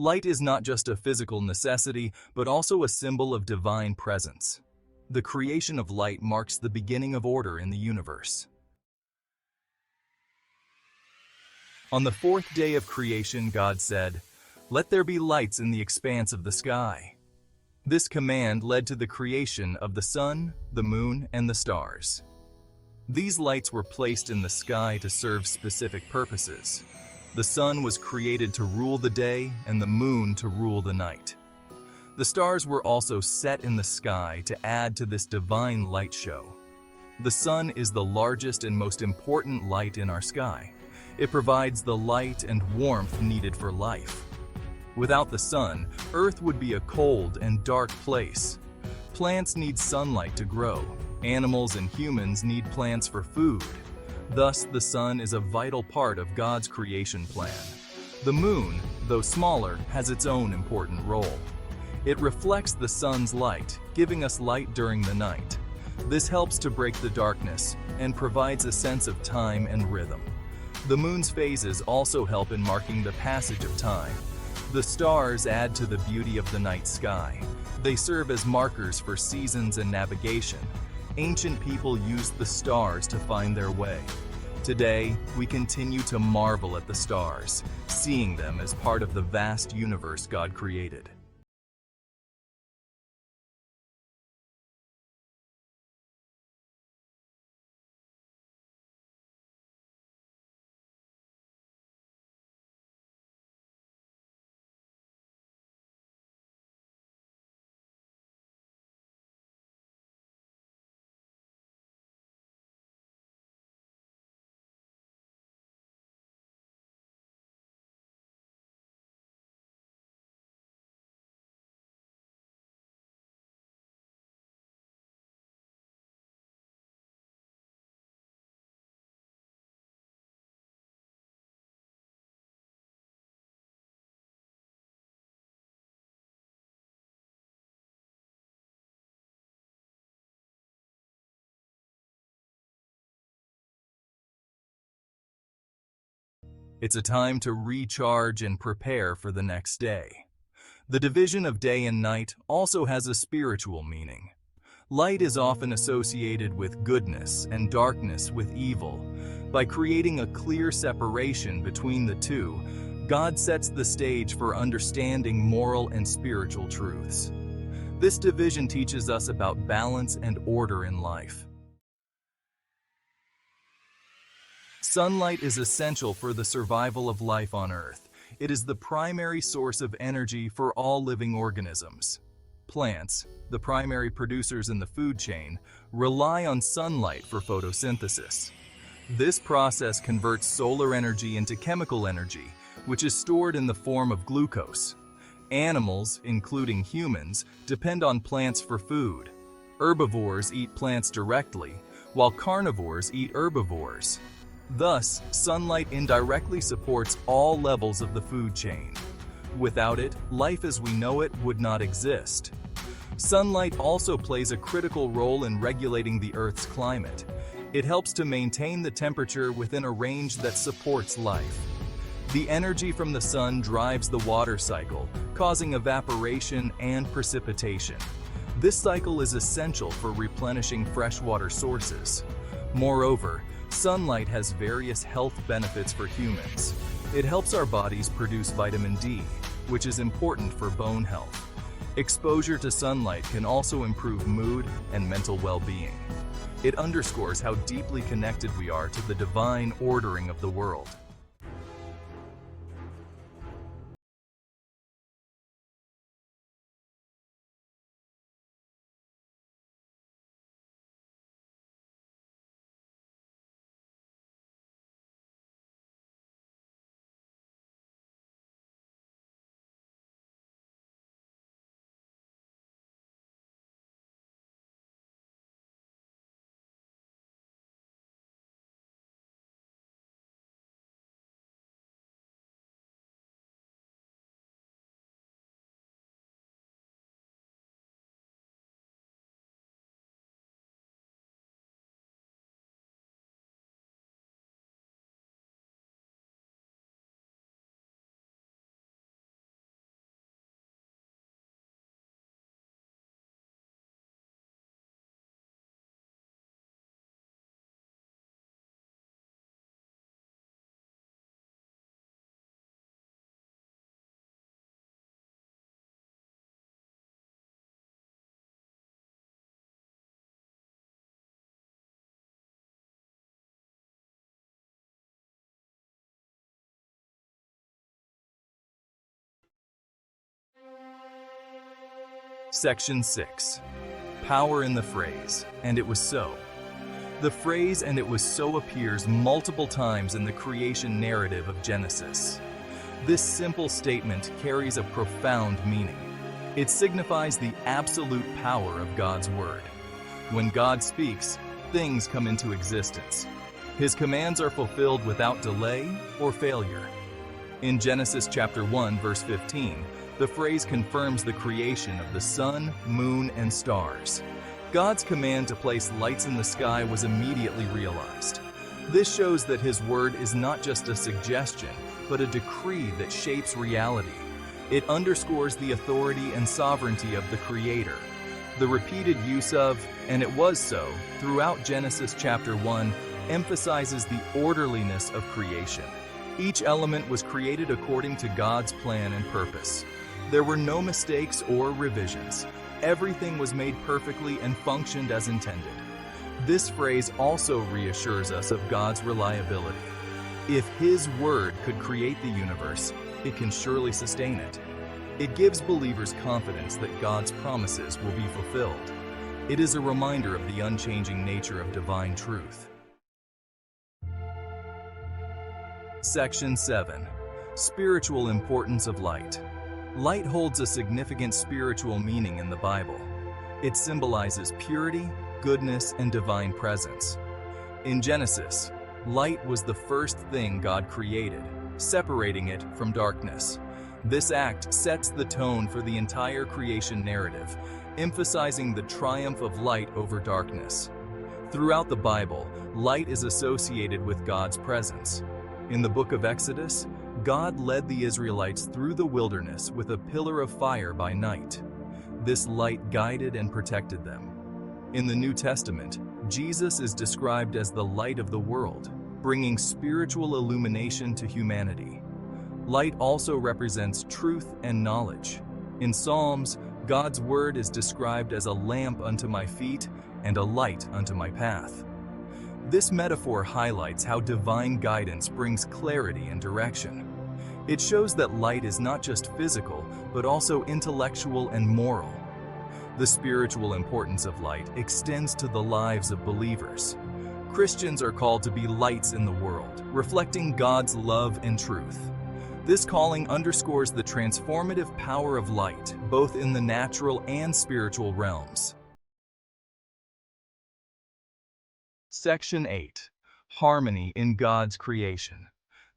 Light is not just a physical necessity, but also a symbol of divine presence. The creation of light marks the beginning of order in the universe. On the fourth day of creation, God said, "Let there be lights in the expanse of the sky." This command led to the creation of the sun, the moon, and the stars. These lights were placed in the sky to serve specific purposes. The sun was created to rule the day and the moon to rule the night. The stars were also set in the sky to add to this divine light show. The sun is the largest and most important light in our sky. It provides the light and warmth needed for life. Without the sun, Earth would be a cold and dark place. Plants need sunlight to grow. Animals and humans need plants for food. Thus, the sun is a vital part of God's creation plan. The moon, though smaller, has its own important role. It reflects the sun's light, giving us light during the night. This helps to break the darkness and provides a sense of time and rhythm. The moon's phases also help in marking the passage of time. The stars add to the beauty of the night sky. They serve as markers for seasons and navigation. Ancient people used the stars to find their way. Today, we continue to marvel at the stars, seeing them as part of the vast universe God created. It's a time to recharge and prepare for the next day. The division of day and night also has a spiritual meaning. Light is often associated with goodness and darkness with evil. By creating a clear separation between the two, God sets the stage for understanding moral and spiritual truths. This division teaches us about balance and order in life. Sunlight is essential for the survival of life on Earth. It is the primary source of energy for all living organisms. Plants, the primary producers in the food chain, rely on sunlight for photosynthesis. This process converts solar energy into chemical energy, which is stored in the form of glucose. Animals, including humans, depend on plants for food. Herbivores eat plants directly, while carnivores eat herbivores. Thus, sunlight indirectly supports all levels of the food chain. Without it, life as we know it would not exist. Sunlight also plays a critical role in regulating the Earth's climate. It helps to maintain the temperature within a range that supports life. The energy from the sun drives the water cycle, causing evaporation and precipitation. This cycle is essential for replenishing freshwater sources. Moreover, sunlight has various health benefits for humans. It helps our bodies produce vitamin D, which is important for bone health. Exposure to sunlight can also improve mood and mental well-being. It underscores how deeply connected we are to the divine ordering of the world. Section 6. Power in the phrase, "and it was so." The phrase "and it was so" appears multiple times in the creation narrative of Genesis. This simple statement carries a profound meaning. It signifies the absolute power of God's word. When God speaks, things come into existence. His commands are fulfilled without delay or failure. In Genesis chapter 1, verse 15, the phrase confirms the creation of the sun, moon, and stars. God's command to place lights in the sky was immediately realized. This shows that His word is not just a suggestion, but a decree that shapes reality. It underscores the authority and sovereignty of the Creator. The repeated use of "and it was so" throughout Genesis chapter 1 emphasizes the orderliness of creation. Each element was created according to God's plan and purpose. There were no mistakes or revisions. Everything was made perfectly and functioned as intended. This phrase also reassures us of God's reliability. If His word could create the universe, it can surely sustain it. It gives believers confidence that God's promises will be fulfilled. It is a reminder of the unchanging nature of divine truth. Section 7. Spiritual importance of light. Light holds a significant spiritual meaning in the Bible. It symbolizes purity, goodness, and divine presence. In Genesis, light was the first thing God created, separating it from darkness. This act sets the tone for the entire creation narrative, emphasizing the triumph of light over darkness. Throughout the Bible, light is associated with God's presence. In the book of Exodus, God led the Israelites through the wilderness with a pillar of fire by night. This light guided and protected them. In the New Testament, Jesus is described as the light of the world, bringing spiritual illumination to humanity. Light also represents truth and knowledge. In Psalms, God's word is described as a lamp unto my feet and a light unto my path. This metaphor highlights how divine guidance brings clarity and direction. It shows that light is not just physical, but also intellectual and moral. The spiritual importance of light extends to the lives of believers. Christians are called to be lights in the world, reflecting God's love and truth. This calling underscores the transformative power of light, both in the natural and spiritual realms. Section 8. Harmony in God's creation.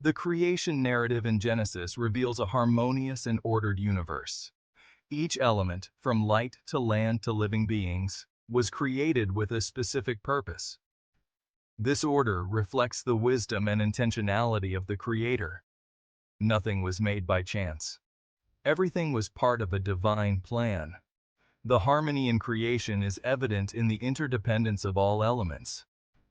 The creation narrative in Genesis reveals a harmonious and ordered universe. Each element, from light to land to living beings, was created with a specific purpose. This order reflects the wisdom and intentionality of the Creator. Nothing was made by chance. Everything was part of a divine plan. The harmony in creation is evident in the interdependence of all elements.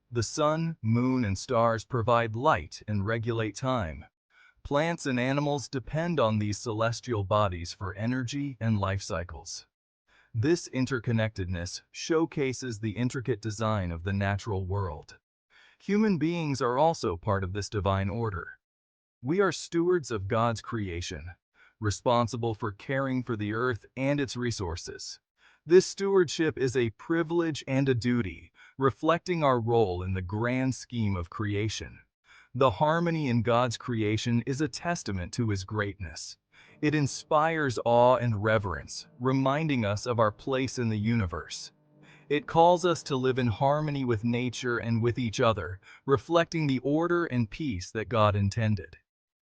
The sun, moon, and stars provide light and regulate time. Plants and animals depend on these celestial bodies for energy and life cycles. This interconnectedness showcases the intricate design of the natural world. Human beings are also part of this divine order. We are stewards of God's creation, responsible for caring for the earth and its resources. This stewardship is a privilege and a duty, reflecting our role in the grand scheme of creation. The harmony in God's creation is a testament to His greatness. It inspires awe and reverence, reminding us of our place in the universe. It calls us to live in harmony with nature and with each other, reflecting the order and peace that God intended.